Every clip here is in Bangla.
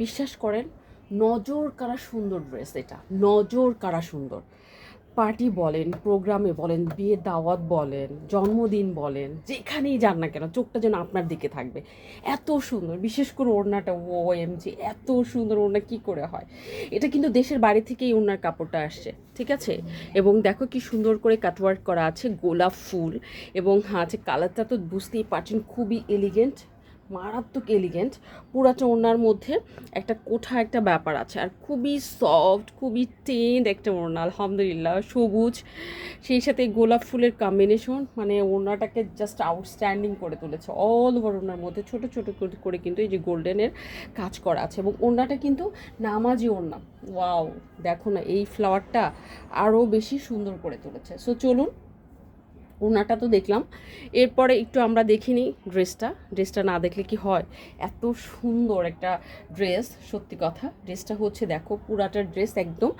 বিশ্বাস করেন, নজর কাড়া সুন্দর ড্রেস এটা, নজর কাড়া সুন্দর। পার্টি বলেন, প্রোগ্রামে বলেন, বিয়ে দাওয়াত বলেন, জন্মদিন বলেন, যেখানেই যান না কেন চোখটা যেন আপনার দিকে থাকবে। এত সুন্দর, বিশেষ করে ওড়নাটা, OMG, এত সুন্দর ওড়না কি করে হয়। এটা কিন্তু দেশের বাড়ি থেকেই ওড়নার কাপড়টা আসছে, ঠিক আছে। এবং দেখো কি সুন্দর করে কাটওয়ার্ক করা আছে, গোলাপ ফুল, এবং আছে কালারটা তো বুঝতেই পারছেন, খুবই এলিগেন্ট, মারাত্মক এলিগেন্ট। পুরাটা ওড়নার মধ্যে একটা কোঠা একটা ব্যাপার আছে, আর খুবই সফট, খুবই টেন্ড একটা ওড়না, আলহামদুলিল্লাহ। সবুজ, সেই সাথে গোলাপ ফুলের কম্বিনেশন, মানে ওড়নাটাকে জাস্ট আউটস্ট্যান্ডিং করে তুলেছে। অল ওভার ওড়নার মধ্যে ছোট ছোট করে কিন্তু এই যে গোল্ডেনের কাজ করা আছে, এবং ওড়নাটা কিন্তু নামাজি ওড়না। ওয়াও, দেখো না, এই ফ্লাওয়ারটা আরও বেশি সুন্দর করে তুলেছে। সো চলুন, ওনাটা তো দেখলাম, এরপরে একটু আমরা দেখিনি ড্রেসটা না দেখলে কি হয়। এত সুন্দর একটা ড্রেস, সত্যি কথা। ড্রেসটা হচ্ছে দেখো, পুরাটা ড্রেস একদম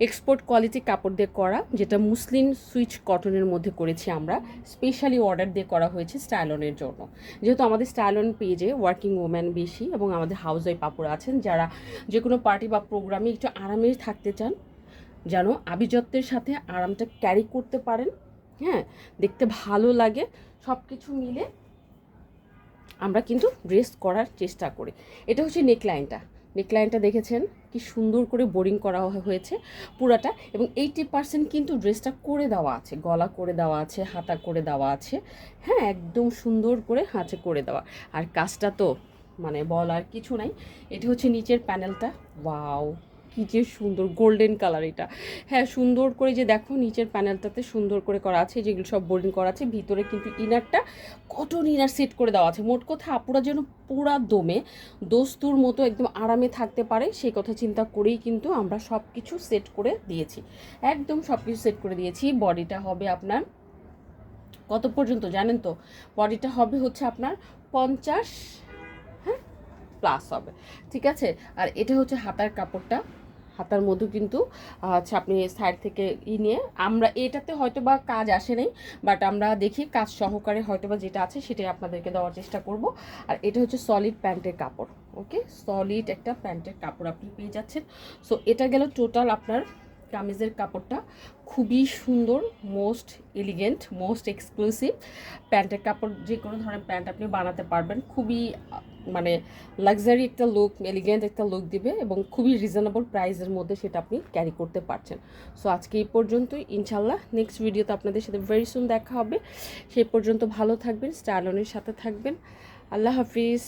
এক্সপোর্ট কোয়ালিটি কাপড় দিয়ে করা, যেটা মুসলিম সুইচ কটনের মধ্যে করেছি আমরা। স্পেশালি অর্ডার দিয়ে করা হয়েছে স্টাইলনের জন্য, যেহেতু আমাদের স্টাইলন পেজে ওয়ার্কিং ওম্যান বেশি, এবং আমাদের হাউস ওয়াইফ আপুরা আছেন যারা যে কোনো পার্টি বা প্রোগ্রামে একটু আরামে থাকতে চান, যেন আভিজাত্যের সাথে আরামটা ক্যারি করতে পারেন, হ্যাঁ, দেখতে ভালো লাগে, সব কিছু মিলে আমরা কিন্তু ড্রেস করার চেষ্টা করি। এটা হচ্ছে নেকলাইনটা দেখেছেন কি সুন্দর করে বোরিং করা হয়েছে পুরাটা, এবং 80% কিন্তু ড্রেসটা করে দেওয়া আছে, গলা করে দেওয়া আছে, হাতা করে দেওয়া আছে, হ্যাঁ, একদম সুন্দর করে হাতে করে দেওয়া। আর কাজটা তো মানে বলার কিছু নাই। এটা হচ্ছে নিচের প্যানেলটা, ওয়াও কি যে সুন্দর গোল্ডেন কালার এটা। হ্যাঁ, সুন্দর করে যে দেখো নিচের প্যানেলটাতে সুন্দর করে করা আছে, যেগুলো সব বোর্ডিং করা আছে। ভিতরে কিন্তু ইনারটা কটন ইনার সেট করে দেওয়া আছে। মোট কথা আপুরা যেন পুরা দমে দোস্তুর মতো একদম আরামে থাকতে পারে, সেই কথা চিন্তা করেই কিন্তু আমরা সব কিছু সেট করে দিয়েছি, একদম সব কিছু সেট করে দিয়েছি। বডিটা হবে আপনার কত পর্যন্ত জানেন তো? বডিটা হবে হচ্ছে আপনার 50, হ্যাঁ, প্লাস হবে, ঠিক আছে। আর এটা হচ্ছে হাতার কাপড়টা, হাতার মধ্যে কিন্তু আচ্ছা, আপনি সাইড থেকে নিয়ে, আমরা এটাতে হয়তো বা কাজ আসে নাই, বাট আমরা দেখি কাজ সহকারে হয়তো বা যেটা আছে সেটাই আপনাদেরকে দেওয়ার চেষ্টা করব। আর এটা হচ্ছে সলিড প্যান্টের কাপড়, ওকে, সলিড একটা প্যান্টের কাপড় আপনি পেয়ে যাচ্ছেন। সো এটা গেল টোটাল আপনার কামিজের কাপড়টা, খুবই সুন্দর, মোস্ট এলিগেন্ট, মোস্ট এক্সক্লুসিভ প্যান্টের কাপড়। যে কোনো ধরনের প্যান্ট আপনি বানাতে পারবেন, খুবই মানে লাক্সারি একটা লুক, এলিগেন্ট একটা লুক দিবে, এবং খুবই রিজনেবল প্রাইসের মধ্যে সেটা আপনি ক্যারি করতে পারছেন। সো আজকে এই পর্যন্তই, ইনশাল্লাহ নেক্সট ভিডিওতে আপনাদের সাথে ভেরি সুন দেখা হবে। সেই পর্যন্ত ভালো থাকবেন, স্টাইলনের সাথে থাকবেন। আল্লাহ হাফিজ।